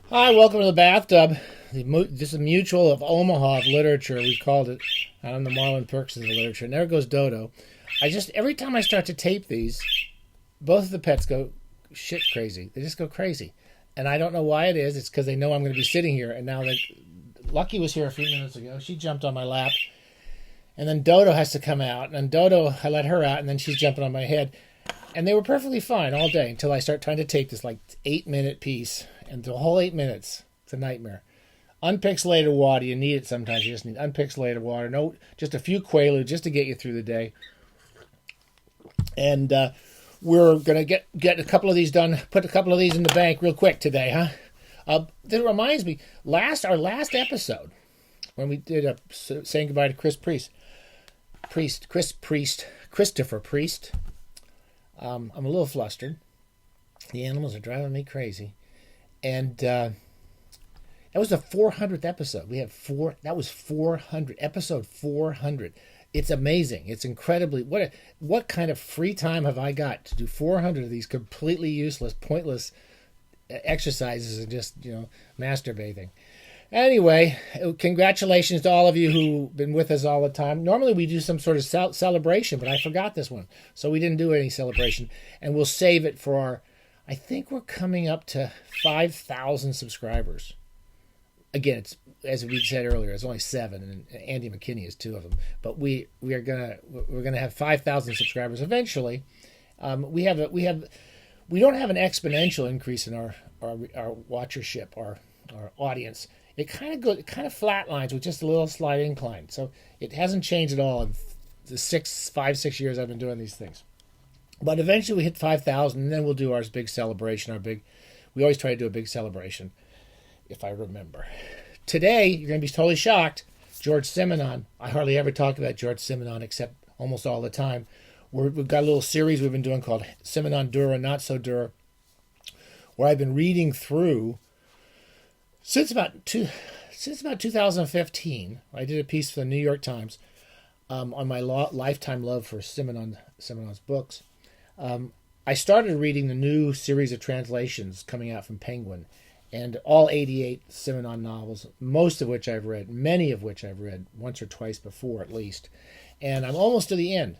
Hi, welcome to the bathtub. This is Mutual of Omaha of literature. We called it on the Marlon Perkins of the literature. And there goes Dodo. Every time I start to tape these, both of the pets go shit crazy. They just go crazy. And I don't know why it is. It's because they know I'm going to be sitting here. And now Lucky was here a few minutes ago. She jumped on my lap. And then Dodo has to come out. And Dodo, I let her out. And then she's jumping on my head. And they were perfectly fine all day until I start trying to tape this 8-minute piece. And the whole 8 minutes, it's a nightmare. Unpixelated water, you need it sometimes. You just need unpixelated water. No, just a few Quaaludes just to get you through the day. And we're going to get a couple of these done, put a couple of these in the bank real quick today, huh? That reminds me, our last episode, when we did saying goodbye to Christopher Priest, I'm a little flustered. The animals are driving me crazy. And that was the 400th episode. We had that was 400, episode 400. It's amazing. It's incredibly, what kind of free time have I got to do 400 of these completely useless, pointless exercises and just, masturbating. Anyway, congratulations to all of you who've been with us all the time. Normally we do some sort of celebration, but I forgot this one. So we didn't do any celebration. And we'll save it for I think we're coming up to 5,000 subscribers. Again, it's, as we said earlier, it's only 7, and Andy McKinney is 2 of them. But we're gonna have 5,000 subscribers eventually. We don't have an exponential increase in our watchership, our audience. It kind of flatlines with just a little slight incline. So it hasn't changed at all in the 6 years I've been doing these things. But eventually we hit 5,000, and then we'll do our big celebration. We always try to do a big celebration, if I remember. Today, you're going to be totally shocked. George Simenon. I hardly ever talk about George Simenon, except almost all the time. We've got a little series we've been doing called Simenon-Durs, Not-So-Durs, where I've been reading through since about 2015. I did a piece for the New York Times on my lifetime love for Simenon's books. I started reading the new series of translations coming out from Penguin, and all 88 Simenon novels, most of which I've read, many of which I've read once or twice before at least. And I'm almost to the end.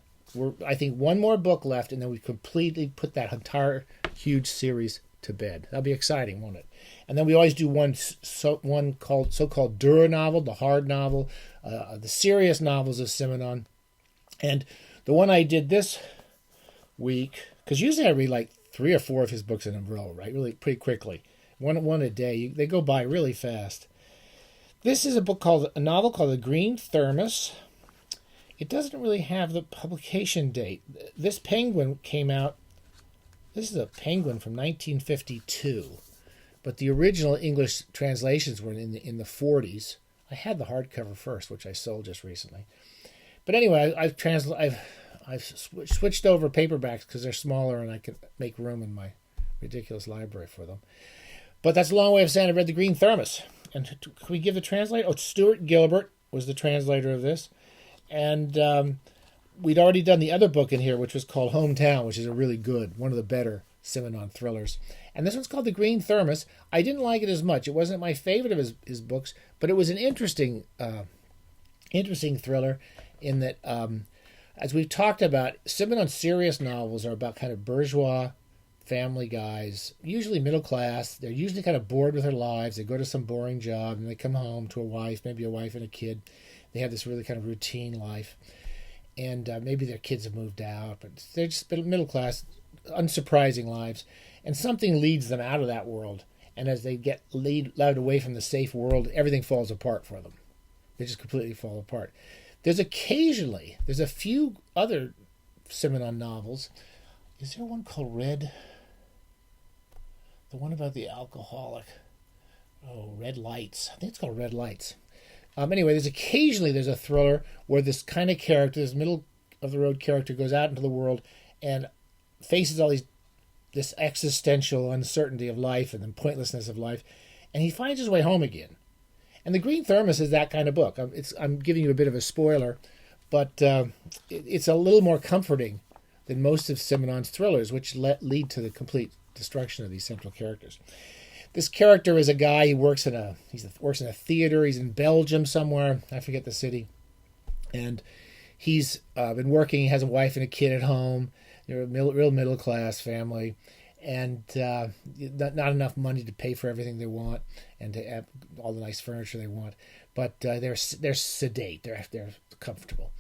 I think one more book left, and then we completely put that entire huge series to bed. That'll be exciting, won't it? And then we always do one so-called Dura novel, the hard novel, the serious novels of Simenon. And the one I did this week, because usually I read 3 or 4 of his books in a row, right? Really pretty quickly. One a day. They go by really fast. This is a novel called The Green Thermos. It doesn't really have the publication date. This Penguin came out. This is a Penguin from 1952, but the original English translations were in the 40s. I had the hardcover first, which I sold just recently. But anyway, I've switched over paperbacks because they're smaller and I can make room in my ridiculous library for them. But that's a long way of saying I read The Green Thermos. And can we give the translator? Stuart Gilbert was the translator of this. And we'd already done the other book in here, which was called Hometown, which is a really good, one of the better Simenon thrillers. And this one's called The Green Thermos. I didn't like it as much. It wasn't my favorite of his books, but it was an interesting thriller in that, as we've talked about, Simenon's serious novels are about kind of bourgeois family guys, usually middle class. They're usually kind of bored with their lives. They go to some boring job, and they come home to a wife, maybe a wife and a kid. They have this really kind of routine life. And maybe their kids have moved out, but they're just middle class, unsurprising lives. And something leads them out of that world. And as they get led away from the safe world, everything falls apart for them. They just completely fall apart. There's a few other Simenon novels. Is there one called Red? The one about the alcoholic. Oh, Red Lights. I think it's called Red Lights. Anyway, there's a thriller where this kind of character, this middle-of-the-road character, goes out into the world and faces this existential uncertainty of life and the pointlessness of life, and he finds his way home again. And The Green Thermos is that kind of book. I'm giving you a bit of a spoiler, but it's a little more comforting than most of Simenon's thrillers, which lead to the complete destruction of these central characters. This character is a guy who works in a theater. He's in Belgium somewhere. I forget the city. And he's been working. He has a wife and a kid at home. They're a real middle class family, and not enough money to pay for everything they want and to have all the nice furniture they want. But they're sedate. They're comfortable.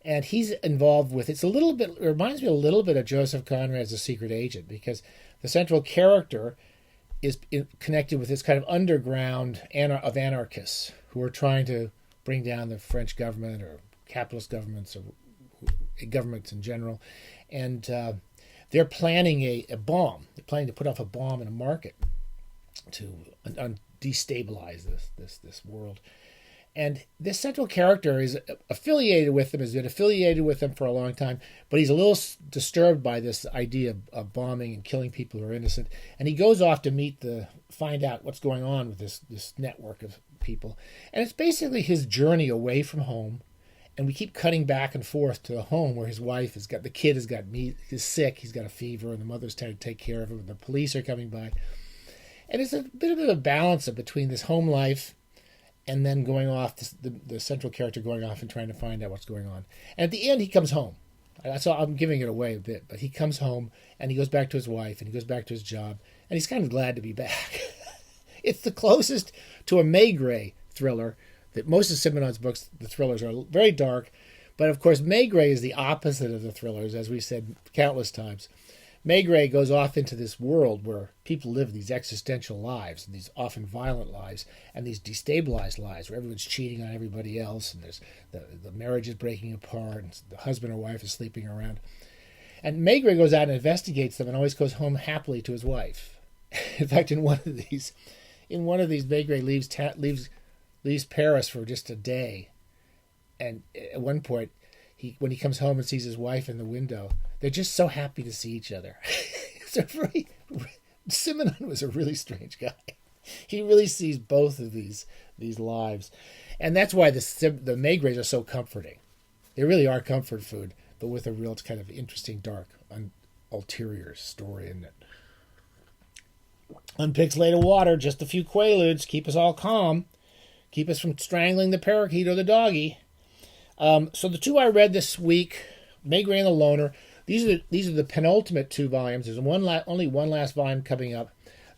And he's involved with it reminds me a little bit of Joseph Conrad's The Secret Agent, because the central character is connected with this kind of underground of anarchists who are trying to bring down the French government or capitalist governments or governments in general. And they're planning a bomb. They're planning to put off a bomb in a market to destabilize this world. And this central character is affiliated with them, has been affiliated with them for a long time, but he's a little disturbed by this idea of bombing and killing people who are innocent. And he goes off to find out what's going on with this network of people. And it's basically his journey away from home. And we keep cutting back and forth to the home where his wife the kid is sick, he's got a fever, and the mother's trying to take care of him, and the police are coming by. And it's a bit of a balance between this home life and then going off, the central character going off and trying to find out what's going on. And at the end, he comes home. So I'm giving it away a bit, but he comes home, and he goes back to his wife, and he goes back to his job, and he's kind of glad to be back. It's the closest to a Maigret thriller that most of Simenon's books, the thrillers, are very dark. But, of course, Maigret is the opposite of the thrillers, as we said countless times. Maigret goes off into this world where people live these existential lives, these often violent lives, and these destabilized lives where everyone's cheating on everybody else, and there's the marriage is breaking apart, and the husband or wife is sleeping around. And Maigret goes out and investigates them and always goes home happily to his wife. In fact, in one of these, Maigret leaves Paris for just a day. And at one point, when he comes home and sees his wife in the window, they're just so happy to see each other. Simenon was a really strange guy. He really sees both of these lives. And that's why the Maigrets are so comforting. They really are comfort food, but with a real kind of interesting, dark, ulterior story in it. Unpixelated water, just a few Quaaludes, keep us all calm. Keep us from strangling the parakeet or the doggy. So the two I read this week, Maigret and the Loner, these are the penultimate two volumes. There's only one last volume coming up.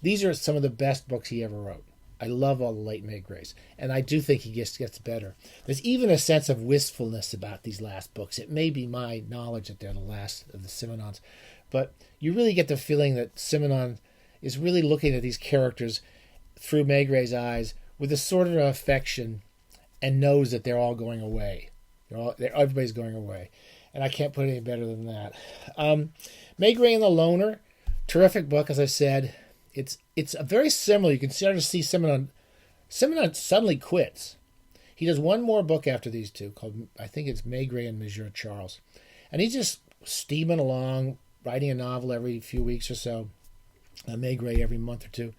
These are some of the best books he ever wrote. I love all the late Maigrets, and I do think he gets better. There's even a sense of wistfulness about these last books. It may be my knowledge that they're the last of the Simenons, but you really get the feeling that Simenon is really looking at these characters through Maigret's eyes with a sort of affection, and knows that they're all going away. Everybody's going away. And I can't put it any better than that. Maigret and the Loner, terrific book, as I said. It's a very similar. You can start to see Simenon. Simenon suddenly quits. He does one more book after these two, called, I think it's Maigret and Monsieur Charles. And he's just steaming along, writing a novel every few weeks or so, Maigret every month or two,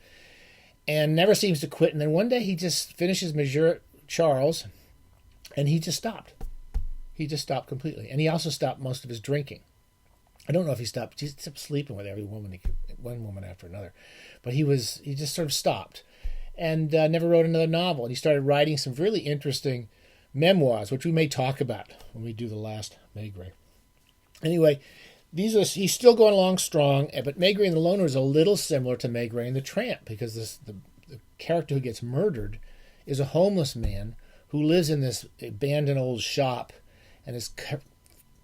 and never seems to quit. And then one day he just finishes Monsieur Charles, and he just stopped. He just stopped completely. And he also stopped most of his drinking. I don't know if he stopped. He stopped sleeping with one woman after another. But he just sort of stopped and never wrote another novel. And he started writing some really interesting memoirs, which we may talk about when we do the last Maigret. Anyway, he's still going along strong, but Maigret and the Loner is a little similar to Maigret and the Tramp, because the character who gets murdered is a homeless man who lives in this abandoned old shop and has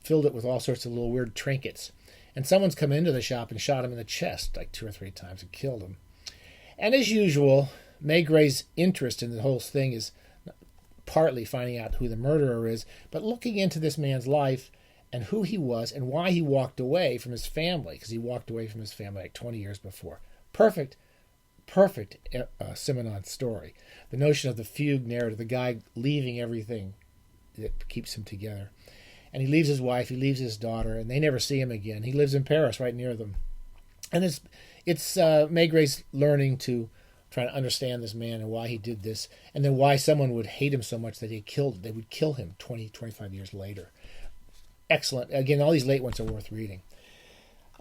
filled it with all sorts of little weird trinkets. And someone's come into the shop and shot him in the chest like 2 or 3 times and killed him. And as usual, Maigret's interest in the whole thing is partly finding out who the murderer is, but looking into this man's life and who he was and why he walked away from his family, because he walked away from his family like 20 years before. Perfect Simenon story. The notion of the fugue narrative, the guy leaving everything that keeps him together. And he leaves his wife, he leaves his daughter, and they never see him again. He lives in Paris, right near them. And it's Maigret's learning to try to understand this man and why he did this, and then why someone would hate him so much that they would kill him 20, 25 years later. Excellent. Again, all these late ones are worth reading.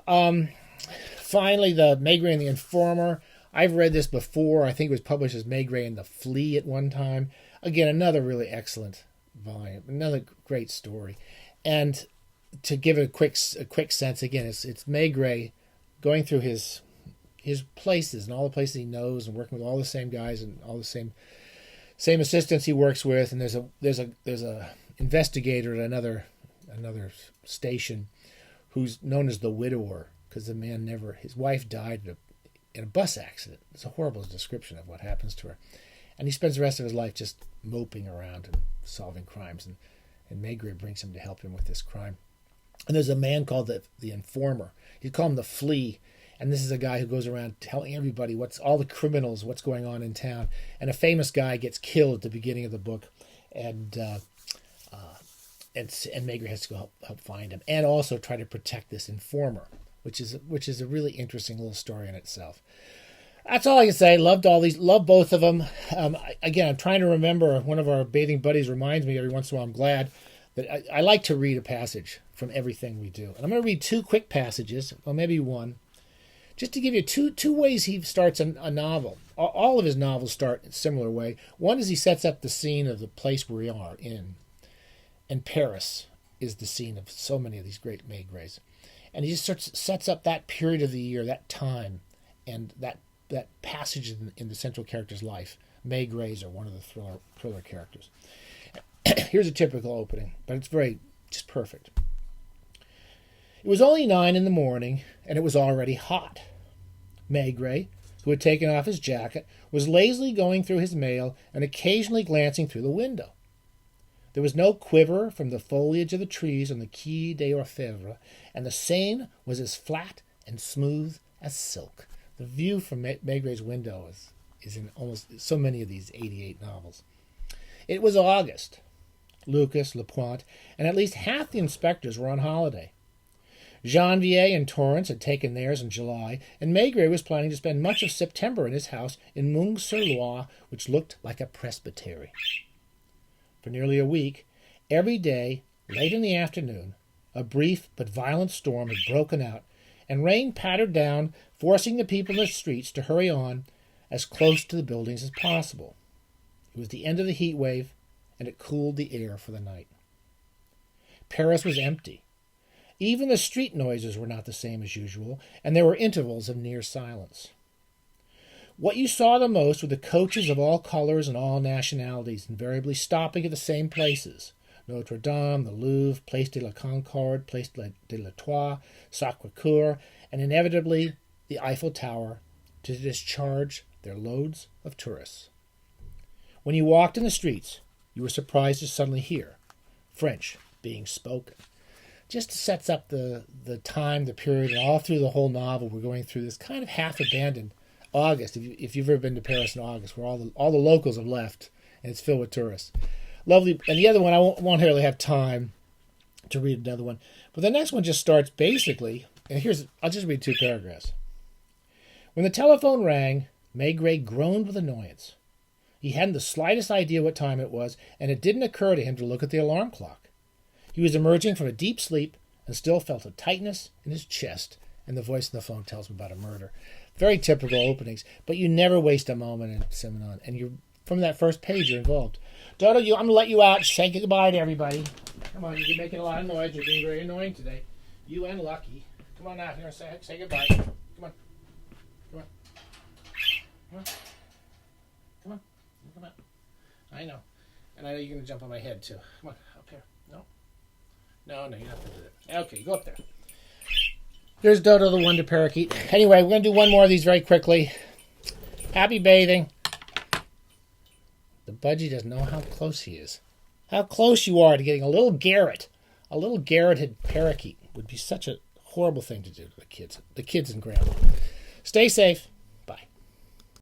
Finally, the Maigret and the Informer. I've read this before. I think it was published as Maigret and the Flea at one time. Again, another really excellent volume, another great story. And to give it a quick sense, again, it's Maigret going through his places and all the places he knows, and working with all the same guys and all the same assistants he works with. And there's a investigator at another station who's known as the widower, because the man his wife died in a bus accident. It's a horrible description of what happens to her. And he spends the rest of his life just moping around and solving crimes. And Maigret brings him to help him with this crime. And there's a man called the informer. You call him the Flea. And this is a guy who goes around telling everybody all the criminals, what's going on in town. And a famous guy gets killed at the beginning of the book. And Maigret has to go help find him. And also try to protect this informer, which is a really interesting little story in itself. That's all I can say. Loved all these. Love both of them. Again, I'm trying to remember. One of our bathing buddies reminds me every once in a while. I'm glad that I like to read a passage from everything we do. And I'm going to read two quick passages, or maybe one, just to give you two ways he starts a novel. All of his novels start in a similar way. One is he sets up the scene of the place we are in. And Paris is the scene of so many of these great Maigrets. And he just sets up that period of the year, that time, and that passage in the central character's life. Maigrets are one of the thriller characters. Here's a typical opening, but it's just perfect. It was only 9 a.m, and it was already hot. Maigret, who had taken off his jacket, was lazily going through his mail and occasionally glancing through the window. There was no quiver from the foliage of the trees on the Quai des Orfèvres, and the Seine was as flat and smooth as silk. The view from Maigret's window is in almost so many of these 88 novels. It was August. Lucas, Lapointe, and at least half the inspectors were on holiday. Janvier and Torrance had taken theirs in July, and Maigret was planning to spend much of September in his house in Meung-sur-Loire, which looked like a presbytery. For nearly a week, every day, late in the afternoon, a brief but violent storm had broken out, and rain pattered down, forcing the people in the streets to hurry on as close to the buildings as possible. It was the end of the heat wave, and it cooled the air for the night. Paris was empty. Even the street noises were not the same as usual, and there were intervals of near silence. What you saw the most were the coaches of all colors and all nationalities, invariably stopping at the same places: Notre Dame, the Louvre, Place de la Concorde, Place de l'Etoile, Sacré-Cœur, and inevitably the Eiffel Tower, to discharge their loads of tourists. When you walked in the streets, you were surprised to suddenly hear French being spoken. Just sets up the time, the period, and all through the whole novel we're going through this kind of half-abandoned August, if you've ever been to Paris in August, where all the locals have left, and it's filled with tourists. Lovely. And the other one, I won't really have time to read another one. But the next one just starts basically, and I'll just read 2 paragraphs. When the telephone rang, Maigret groaned with annoyance. He hadn't the slightest idea what time it was, and it didn't occur to him to look at the alarm clock. He was emerging from a deep sleep and still felt a tightness in his chest, and the voice on the phone tells him about a murder. Very typical openings, but you never waste a moment in Simenon, and you're from that first page you're involved. Dodo, I'm going to let you out. Say goodbye to everybody. Come on, you're making a lot of noise. You're being very annoying today. You and Lucky. Come on out here and say goodbye. Come on. Come on. Come on. Come on. Come on. I know. And I know you're going to jump on my head, too. Come on, up here. No, you're not going to do that. Okay, go up there. There's Dodo the Wonder Parakeet. Anyway, we're going to do one more of these very quickly. Happy bathing. The budgie doesn't know how close he is. How close you are to getting a little Garrett. A little Garrett-head parakeet would be such a horrible thing to do to the kids and grandma. Stay safe.